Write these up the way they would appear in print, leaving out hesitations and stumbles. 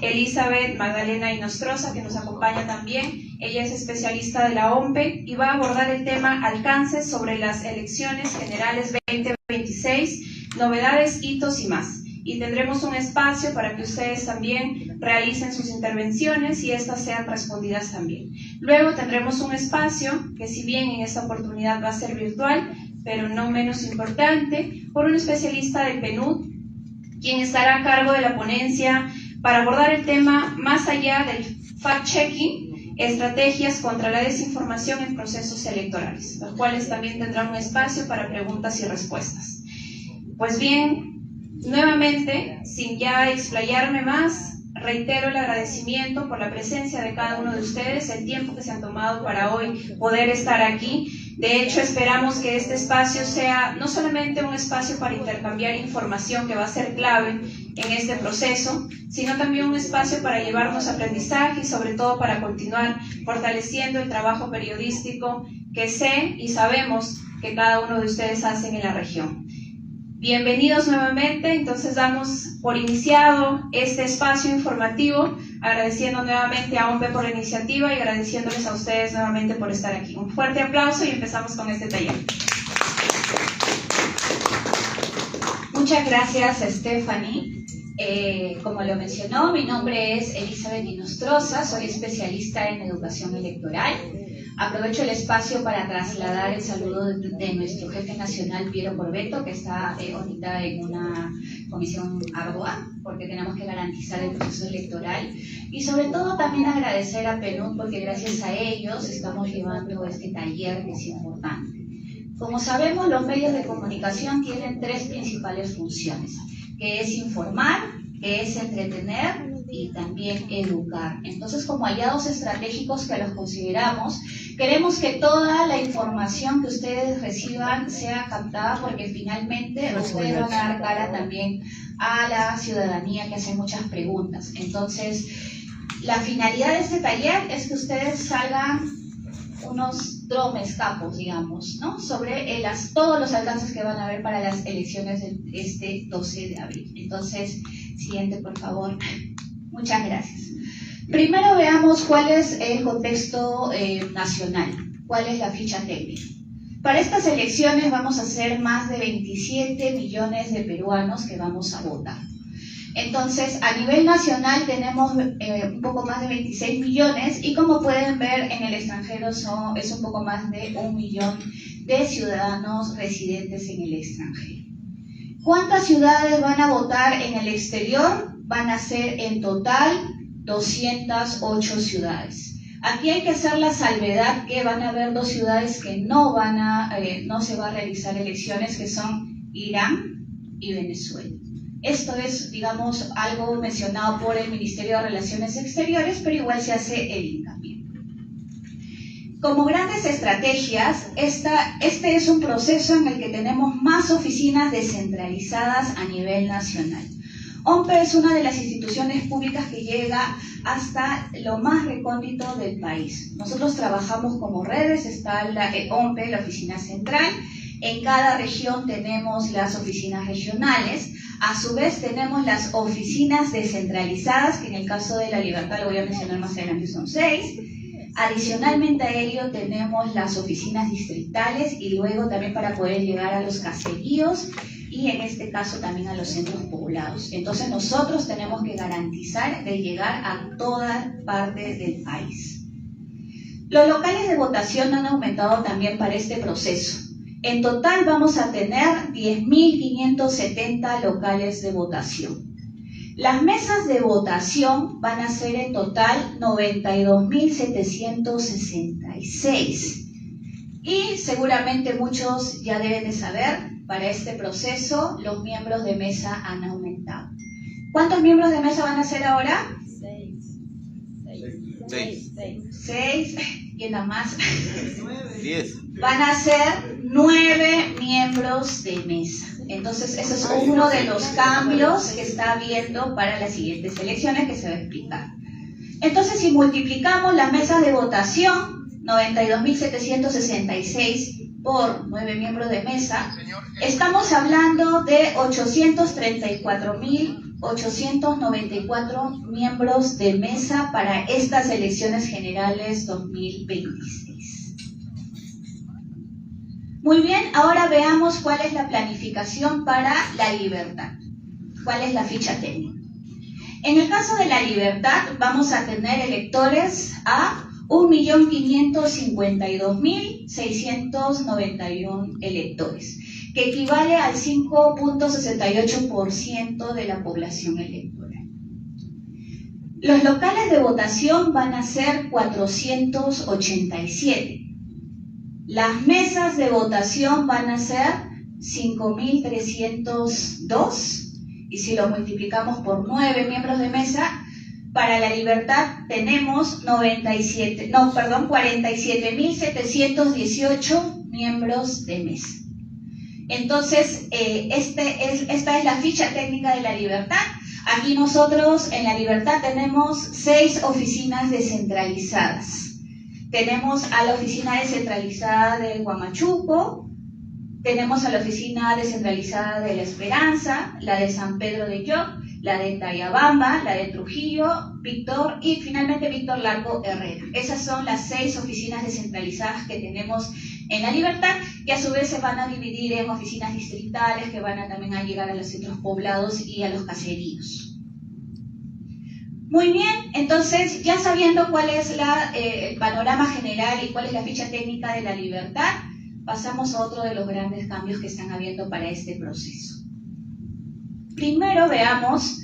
Elizabeth Magdalena Inostroza, que nos acompaña también. Ella es especialista de la OMPE y va a abordar el tema alcances sobre las elecciones generales 2026, novedades, hitos y más. Y tendremos un espacio para que ustedes también realicen sus intervenciones y estas sean respondidas también. Luego tendremos un espacio que, si bien en esta oportunidad va a ser virtual, pero no menos importante, por un especialista del PNUD, quien estará a cargo de la ponencia para abordar el tema más allá del fact-checking, estrategias contra la desinformación en procesos electorales, los cuales también tendrán un espacio para preguntas y respuestas. Pues bien, nuevamente, sin ya explayarme más, reitero el agradecimiento por la presencia de cada uno de ustedes, el tiempo que se han tomado para hoy poder estar aquí. De hecho, esperamos que este espacio sea no solamente un espacio para intercambiar información, que va a ser clave en este proceso, sino también un espacio para llevarnos aprendizaje y sobre todo para continuar fortaleciendo el trabajo periodístico que sé y sabemos que cada uno de ustedes hacen en la región. Bienvenidos nuevamente. Entonces damos por iniciado este espacio informativo, agradeciendo nuevamente a OMPE por la iniciativa y agradeciéndoles a ustedes nuevamente por estar aquí. Un fuerte aplauso y empezamos con este taller. Muchas gracias, Stephanie. Como lo mencionó, mi nombre es Elizabeth Inostroza, soy especialista en educación electoral. Aprovecho el espacio para trasladar el saludo de nuestro jefe nacional, Piero Corbeto, que está ahorita en una comisión ardua, porque tenemos que garantizar el proceso electoral. Y sobre todo también agradecer a PNUD, porque gracias a ellos estamos llevando este taller que es importante. Como sabemos, los medios de comunicación tienen tres principales funciones, que es informar, que es entretener y también educar. Entonces, como aliados estratégicos que los consideramos, queremos que toda la información que ustedes reciban sea captada, porque finalmente ustedes van a dar cara también a la ciudadanía que hace muchas preguntas. Entonces, la finalidad de este taller es que ustedes salgan unos dromes capos, digamos, ¿no? Sobre todos los alcances que van a haber para las elecciones de este 12 de abril. Entonces, siguiente, por favor. Muchas gracias. Primero veamos cuál es el contexto nacional, cuál es la ficha técnica. Para estas elecciones vamos a ser más de 27 millones de peruanos que vamos a votar. Entonces, a nivel nacional tenemos un poco más de 26 millones y como pueden ver en el extranjero es un poco más de 1 millón de ciudadanos residentes en el extranjero. ¿Cuántas ciudades van a votar en el exterior? Van a ser en total 208 ciudades. Aquí hay que hacer la salvedad que van a haber 2 ciudades que no se va a realizar elecciones, que son Irán y Venezuela. Esto es, digamos, algo mencionado por el Ministerio de Relaciones Exteriores, pero igual se hace el hincapié. Como grandes estrategias, este es un proceso en el que tenemos más oficinas descentralizadas a nivel nacional. OMPE es una de las instituciones públicas que llega hasta lo más recóndito del país. Nosotros trabajamos como redes, está la OMPE, la oficina central. En cada región tenemos las oficinas regionales. A su vez tenemos las oficinas descentralizadas, que en el caso de La Libertad, lo voy a mencionar más adelante, son 6. Adicionalmente a ello tenemos las oficinas distritales y luego también para poder llegar a los caseríos y en este caso también a los centros poblados. Entonces nosotros tenemos que garantizar de llegar a toda parte del país. Los locales de votación han aumentado también para este proceso. En total vamos a tener 10.570 locales de votación. Las mesas de votación van a ser en total 92.766. Y seguramente muchos ya deben de saber, para este proceso los miembros de mesa han aumentado. ¿Cuántos miembros de mesa van a ser ahora? 6. ¿Quién da más? 10. Van a ser 9 miembros de mesa. Entonces, eso es uno de los cambios que está habiendo para las siguientes elecciones que se va a explicar. Entonces, si multiplicamos las mesas de votación, 92.766 por 9 miembros de mesa, estamos hablando de 834.000 894 miembros de mesa para estas elecciones generales 2026. Muy bien, ahora veamos cuál es la planificación para La Libertad. ¿Cuál es la ficha técnica? En el caso de La Libertad vamos a tener electores a 1.552.691 electores, que equivale al 5.68% de la población electoral. Los locales de votación van a ser 487. Las mesas de votación van a ser 5.302, y si lo multiplicamos por 9 miembros de mesa, para La Libertad tenemos 47.718 miembros de mesa. Entonces, esta es la ficha técnica de La Libertad. Aquí nosotros en La Libertad tenemos 6 oficinas descentralizadas. Tenemos a la oficina descentralizada de Huamachuco, tenemos a la oficina descentralizada de La Esperanza, la de San Pedro de Lloc, la de Tayabamba, la de Trujillo, Víctor y finalmente Víctor Larco Herrera. Esas son las 6 oficinas descentralizadas que tenemos en La Libertad, que a su vez se van a dividir en oficinas distritales que van a también a llegar a los centros poblados y a los caseríos. Muy bien, entonces ya sabiendo cuál es el panorama general y cuál es la ficha técnica de La Libertad, pasamos a otro de los grandes cambios que están habiendo para este proceso. Primero veamos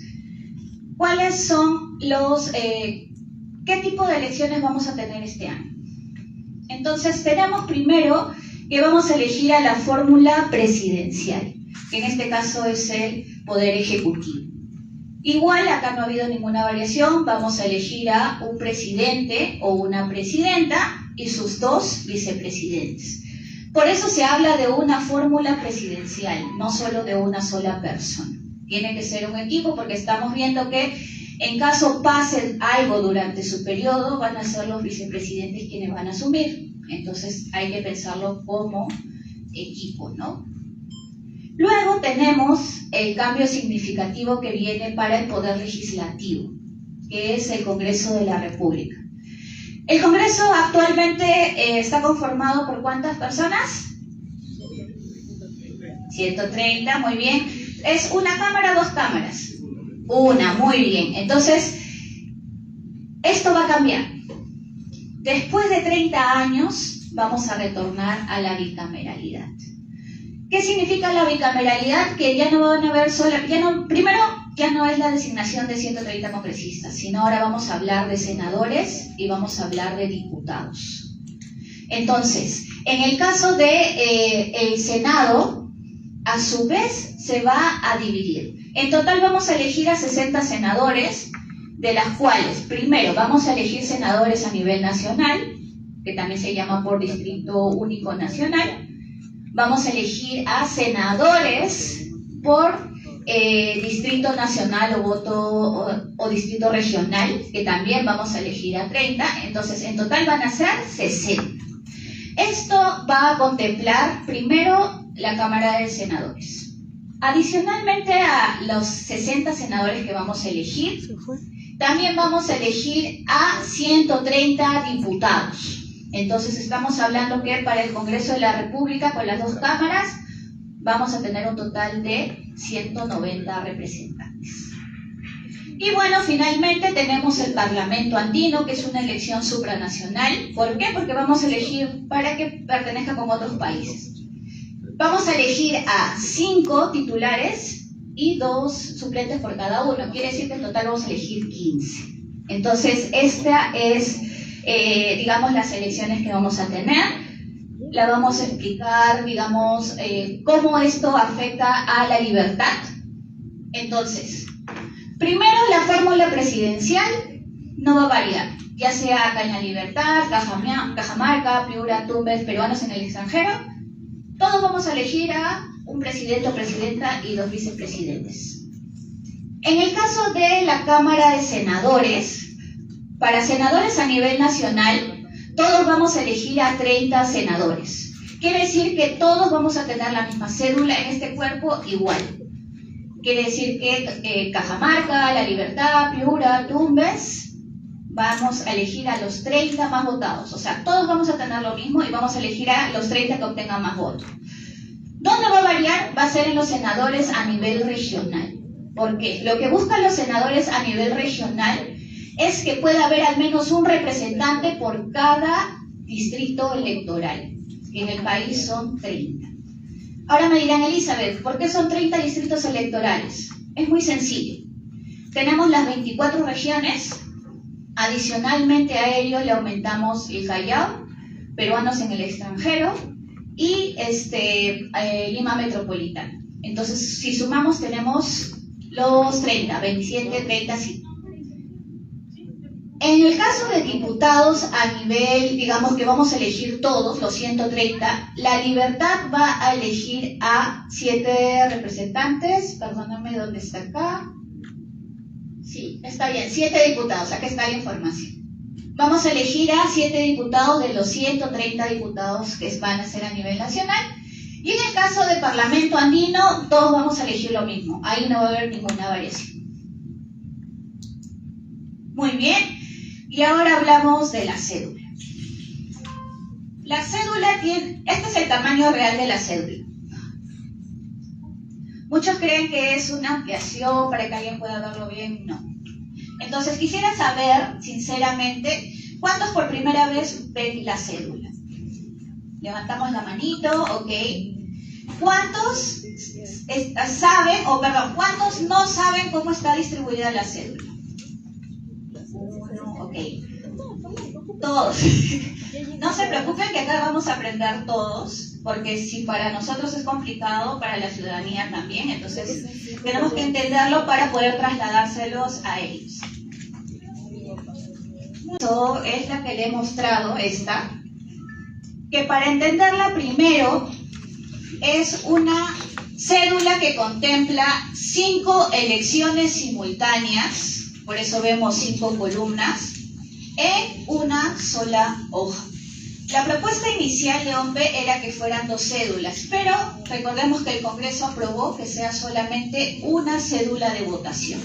cuáles son qué tipo de elecciones vamos a tener este año. Entonces tenemos primero que vamos a elegir a la fórmula presidencial, que en este caso es el Poder Ejecutivo. Igual, acá no ha habido ninguna variación, vamos a elegir a un presidente o una presidenta y sus 2 vicepresidentes. Por eso se habla de una fórmula presidencial, no solo de una sola persona. Tiene que ser un equipo porque estamos viendo que en caso pase algo durante su periodo, van a ser los vicepresidentes quienes van a asumir. Entonces hay que pensarlo como equipo, ¿no? Luego tenemos el cambio significativo que viene para el Poder Legislativo, que es el Congreso de la República. El Congreso actualmente está conformado por ¿cuántas personas? 130, muy bien. ¿Es una cámara o 2 cámaras? Una, muy bien. Entonces, esto va a cambiar. Después de 30 años vamos a retornar a la bicameralidad. ¿Qué significa la bicameralidad? Que ya no van a haber primero, ya no es la designación de 130 congresistas, sino ahora vamos a hablar de senadores y vamos a hablar de diputados. Entonces, en el caso de el Senado, a su vez se va a dividir. En total vamos a elegir a 60 senadores, de las cuales primero vamos a elegir senadores a nivel nacional, que también se llama por Distrito Único Nacional. Vamos a elegir a senadores por distrito nacional o distrito regional, que también vamos a elegir a 30, entonces en total van a ser 60. Esto va a contemplar primero la Cámara de Senadores. Adicionalmente a los 60 senadores que vamos a elegir, también vamos a elegir a 130 diputados. Entonces estamos hablando que para el Congreso de la República, con las 2 cámaras, vamos a tener un total de 190 representantes. Y bueno, finalmente tenemos el Parlamento Andino, que es una elección supranacional. ¿Por qué? Porque vamos a elegir para que pertenezca con otros países. Vamos a elegir a 5 titulares y 2 suplentes por cada uno. Quiere decir que en total vamos a elegir 15. Entonces, esta es, digamos, las elecciones que vamos a tener. La vamos a explicar, digamos, cómo esto afecta a la libertad. Entonces, primero la fórmula presidencial no va a variar, ya sea acá en La Libertad, Cajamarca, Piura, Tumbes, peruanos en el extranjero. Todos vamos a elegir a un presidente o presidenta y 2 vicepresidentes. En el caso de la Cámara de Senadores, para senadores a nivel nacional, todos vamos a elegir a 30 senadores. Quiere decir que todos vamos a tener la misma cédula en este cuerpo igual. Quiere decir que Cajamarca, La Libertad, Piura, Tumbes, vamos a elegir a los 30 más votados. O sea, todos vamos a tener lo mismo y vamos a elegir a los 30 que obtengan más votos. ¿Dónde va a variar? Va a ser en los senadores a nivel regional. ¿Por qué? Lo que buscan los senadores a nivel regional es que pueda haber al menos un representante por cada distrito electoral, que en el país son 30. Ahora me dirán, Elizabeth, ¿por qué son 30 distritos electorales? Es muy sencillo. Tenemos las 24 regiones, adicionalmente a ello le aumentamos el Callao, peruanos en el extranjero y Lima Metropolitana. Entonces, si sumamos, tenemos los 30, 27, 30, sí. En el caso de diputados a nivel, digamos que vamos a elegir todos, los 130, La Libertad va a elegir a 7 representantes, perdóname, ¿dónde está acá? Sí, está bien, 7 diputados, acá está la información. Vamos a elegir a 7 diputados de los 130 diputados que van a ser a nivel nacional. Y en el caso de Parlamento Andino, todos vamos a elegir lo mismo, ahí no va a haber ninguna variación. Muy bien. Y ahora hablamos de la cédula. La cédula tiene, este es el tamaño real de la cédula. Muchos creen que es una ampliación para que alguien pueda verlo bien, no. Entonces quisiera saber, sinceramente, ¿cuántos por primera vez ven la cédula? Levantamos la manito, ok. ¿Cuántos saben, cuántos no saben cómo está distribuida la cédula? Ok, todos. No se preocupen que acá vamos a aprender todos, porque si para nosotros es complicado, para la ciudadanía también, entonces tenemos que entenderlo para poder trasladárselos a ellos. Esto es la que le he mostrado, esta, que para entenderla primero es una cédula que contempla 5 elecciones simultáneas. Por eso vemos 5 columnas en una sola hoja. La propuesta inicial de OMPE era que fueran 2 cédulas, pero recordemos que el Congreso aprobó que sea solamente una cédula de votación.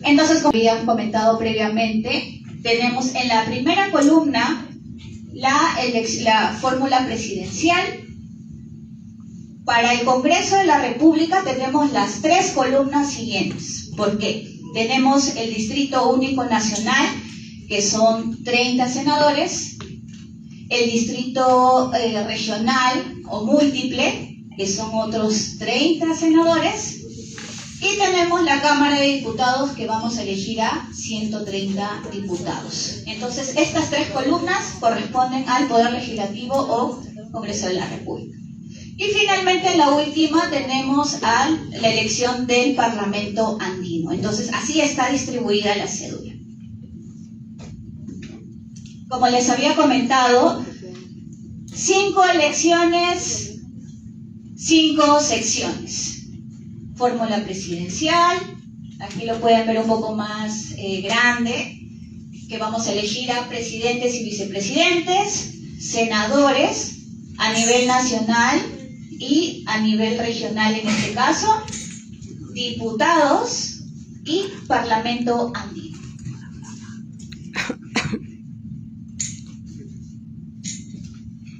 Entonces, como habían comentado previamente, tenemos en la primera columna la fórmula presidencial. Para el Congreso de la República tenemos las 3 columnas siguientes. ¿Por qué? Tenemos el Distrito Único Nacional, que son 30 senadores, el Distrito Regional o Múltiple, que son otros 30 senadores, y tenemos la Cámara de Diputados, que vamos a elegir a 130 diputados. Entonces, estas 3 columnas corresponden al Poder Legislativo o Congreso de la República. Y finalmente, en la última, tenemos la elección del Parlamento Andino. Entonces, así está distribuida la cédula. Como les había comentado, 5 elecciones, 5 secciones. Fórmula presidencial, aquí lo pueden ver un poco más grande, que vamos a elegir a presidentes y vicepresidentes, senadores a nivel nacional y a nivel regional en este caso, diputados y Parlamento Andino.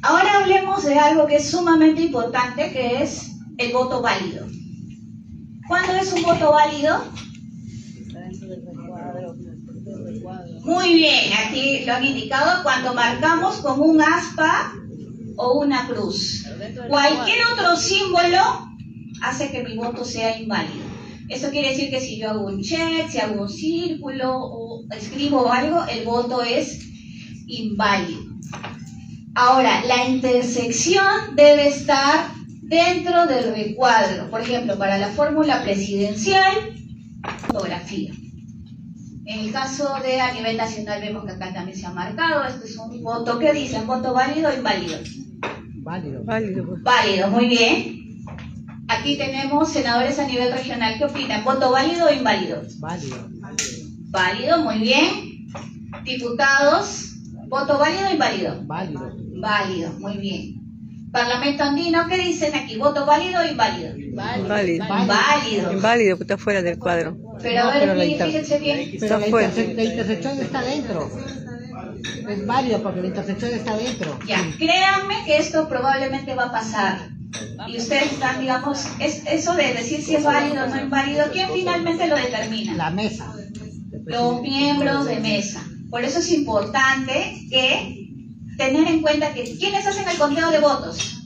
Ahora hablemos de algo que es sumamente importante, que es el voto válido. ¿Cuándo es un voto válido? Muy bien, aquí lo han indicado, cuando marcamos con un aspa o una cruz. Cualquier otro símbolo hace que mi voto sea inválido. Esto quiere decir que si yo hago un check, si hago un círculo o escribo algo, el voto es inválido. Ahora, la intersección debe estar dentro del recuadro. Por ejemplo, para la fórmula presidencial, fotografía. En el caso de a nivel nacional vemos que acá también se ha marcado. Este es un voto, ¿qué dicen? ¿Voto válido o inválido? Válido. Válido, muy bien. Aquí tenemos senadores a nivel regional. ¿Qué opinan? ¿Voto válido o inválido? Válido. Válido, muy bien. Diputados, ¿voto válido o inválido? Válido. Válido, muy bien. Parlamento Andino, ¿qué dicen aquí? ¿Voto válido o inválido? Inválido. Inválido. Inválido, que está fuera del cuadro. Pero a ver, fíjense bien. Pero la fuera. la intersección está dentro. Es válido porque la intersección está dentro. Ya, créanme que esto probablemente va a pasar. Y ustedes están, digamos, es eso de decir si es válido o no es válido, ¿quién finalmente lo determina? La mesa. Los miembros de mesa. Por eso es importante que tener en cuenta que ¿quiénes hacen el conteo de votos?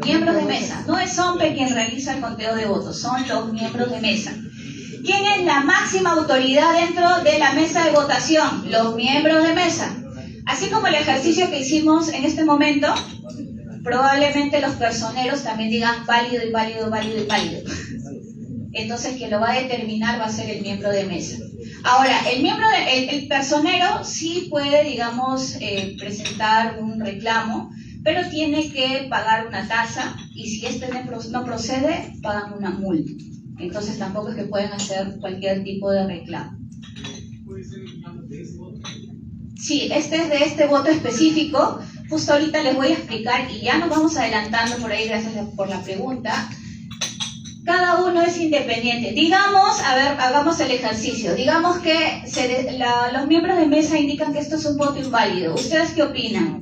Miembros de mesa. No es OMPE quien realiza el conteo de votos, son los miembros de mesa. ¿Quién es la máxima autoridad dentro de la mesa de votación? Los miembros de mesa. Así como el ejercicio que hicimos en este momento, probablemente los personeros también digan válido y válido, válido y válido. Entonces quien lo va a determinar va a ser el miembro de mesa. Ahora, el personero sí puede, digamos, presentar un reclamo, pero tiene que pagar una tasa y si este no procede, pagan una multa. Entonces tampoco es que pueden hacer cualquier tipo de reclamo. Sí, este es de este voto específico. Justo ahorita les voy a explicar y ya nos vamos adelantando por ahí, gracias por la pregunta. Cada uno es independiente. Digamos, a ver, hagamos el ejercicio. Digamos que los miembros de mesa indican que esto es un voto inválido. ¿Ustedes qué opinan?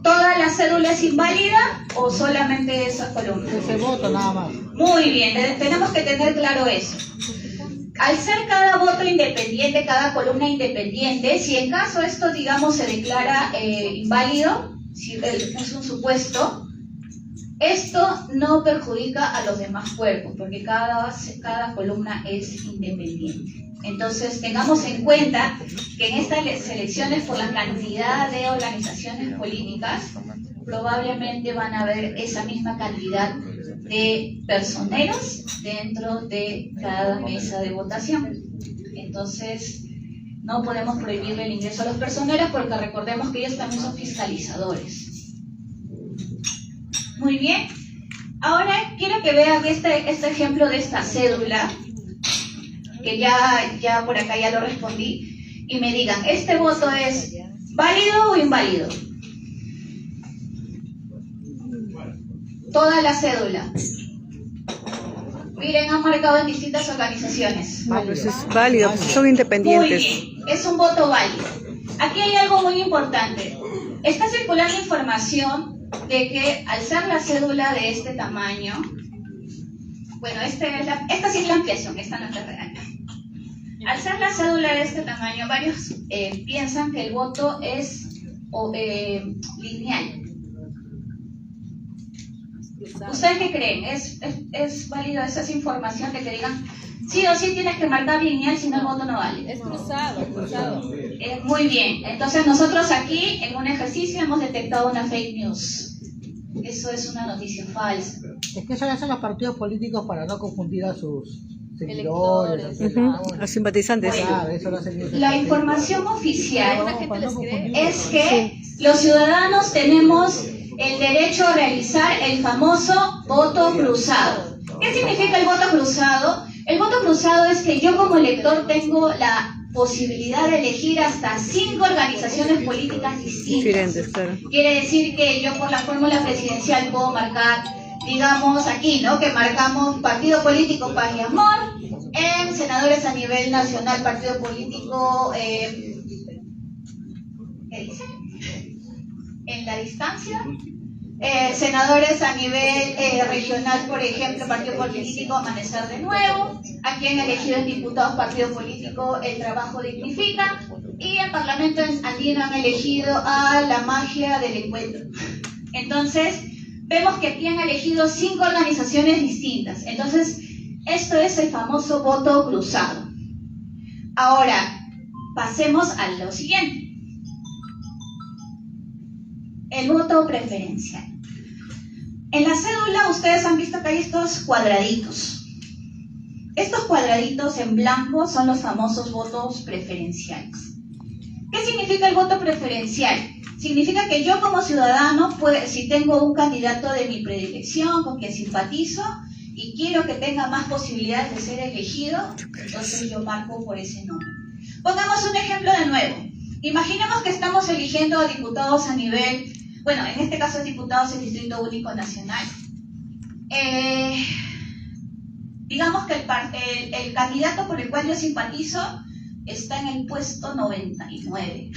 ¿Toda la cédula es inválida o solamente esa columna? Ese voto nada más. Muy bien, tenemos que tener claro eso. Al ser cada voto independiente, cada columna independiente, si en caso esto, digamos, se declara inválido, si es un supuesto, esto no perjudica a los demás cuerpos, porque cada columna es independiente. Entonces, tengamos en cuenta que en estas elecciones, por la cantidad de organizaciones políticas, probablemente van a haber esa misma cantidad de personeros dentro de cada mesa de votación. Entonces, no podemos prohibirle el ingreso a los personeros porque recordemos que ellos también son fiscalizadores. Muy bien. Ahora quiero que vean este ejemplo de esta cédula, que ya por acá ya lo respondí, y me digan, ¿este voto es válido o inválido? Toda la cédula. Miren, han marcado en distintas organizaciones. No, pues es válido, pues son Muy independientes. bien, es un voto válido. Aquí hay algo muy importante. Está circulando información de que al ser la cédula de este tamaño, bueno, esta sí es la ampliación, esta no es la real. Al ser la cédula de este tamaño, varios piensan que el voto es lineal. ¿Ustedes qué creen? ¿Es válido esa información de que digan sí o sí tienes que marcar lineal si no el voto no vale? Es cruzado, cruzado. Muy bien, entonces nosotros aquí en un ejercicio hemos detectado una fake news. Eso es una noticia falsa. Es que eso lo hacen los partidos políticos para no confundir a sus seguidores. A sus A simpatizantes. Claro, eso lo hacen ellos. La información oficial La gente les cree. es que los ciudadanos tenemos el derecho a realizar el famoso voto cruzado. ¿Qué significa el voto cruzado? El voto cruzado es que yo como elector tengo la posibilidad de elegir hasta 5 organizaciones políticas distintas. Diferentes, claro. Quiere decir que yo por la fórmula presidencial puedo marcar, digamos aquí, ¿no? Que marcamos partido político Paz y Amor, en senadores a nivel nacional, partido político, ¿qué dice? En la distancia. Senadores a nivel regional, por ejemplo, partido político Amanecer de Nuevo. Aquí han elegido en diputados, partido político El Trabajo Dignifica. Y en Parlamento andino han elegido a La Magia del Encuentro. Entonces, vemos que aquí han elegido 5 organizaciones distintas. Entonces, esto es el famoso voto cruzado. Ahora, pasemos a lo siguiente. El voto preferencial. En la cédula ustedes han visto que hay estos cuadraditos. Estos cuadraditos en blanco son los famosos votos preferenciales. ¿Qué significa el voto preferencial? Significa que yo como ciudadano, si tengo un candidato de mi predilección, con quien simpatizo, y quiero que tenga más posibilidades de ser elegido, entonces yo marco por ese nombre. Pongamos un ejemplo de nuevo. Imaginemos que estamos eligiendo a diputados a nivel, bueno, en este caso es diputados del Distrito Único Nacional. Digamos que el candidato por el cual yo simpatizo está en el puesto 99.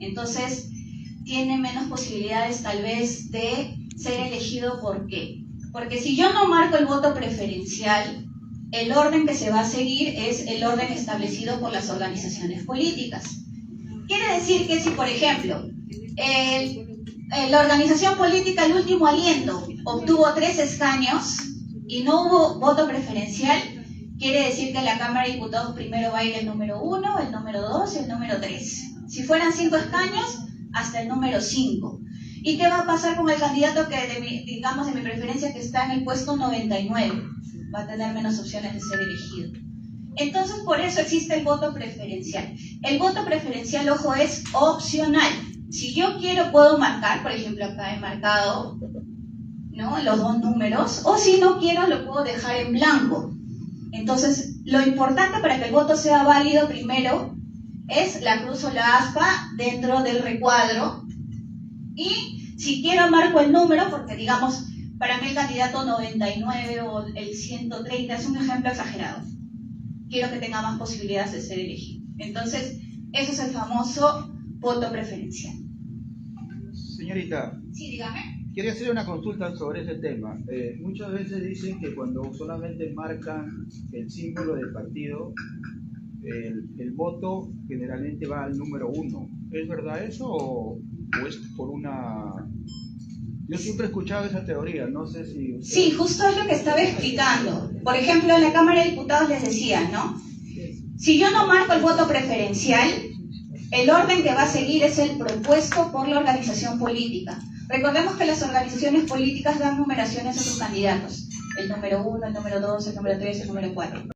Entonces, tiene menos posibilidades tal vez de ser elegido. ¿Por qué? Porque si yo no marco el voto preferencial, el orden que se va a seguir es el orden establecido por las organizaciones políticas. Quiere decir que si, por ejemplo, la organización política El Último Aliento obtuvo 3 escaños y no hubo voto preferencial, quiere decir que en la Cámara de Diputados primero va a ir el número 1, el número 2 y el número 3. Si fueran 5 escaños, hasta el número 5. ¿Y qué va a pasar con el candidato que, de mi preferencia, que está en el puesto 99? Va a tener menos opciones de ser elegido. Entonces, por eso existe el voto preferencial. El voto preferencial, ojo, es opcional. Si yo quiero, puedo marcar, por ejemplo, acá he marcado, ¿no?, los 2 números, o si no quiero, lo puedo dejar en blanco. Entonces, lo importante para que el voto sea válido primero es la cruz o la aspa dentro del recuadro. Y si quiero, marco el número, porque digamos, para mí el candidato 99 o el 130 es un ejemplo exagerado. Quiero que tenga más posibilidades de ser elegido. Entonces, eso es el famoso voto preferencial. Señorita, Sí, dígame. quería hacer una consulta sobre ese tema. Muchas veces dicen que cuando solamente marcan el símbolo del partido, el voto generalmente va al número 1. ¿Es verdad eso o es por una...? Yo siempre he escuchado esa teoría, no sé si... usted... Sí, justo es lo que estaba explicando. Por ejemplo, en la Cámara de Diputados les decía, ¿no? Si yo no marco el voto preferencial, el orden que va a seguir es el propuesto por la organización política. Recordemos que las organizaciones políticas dan numeraciones a sus candidatos. El número 1, el número 2, el número 3, el número 4.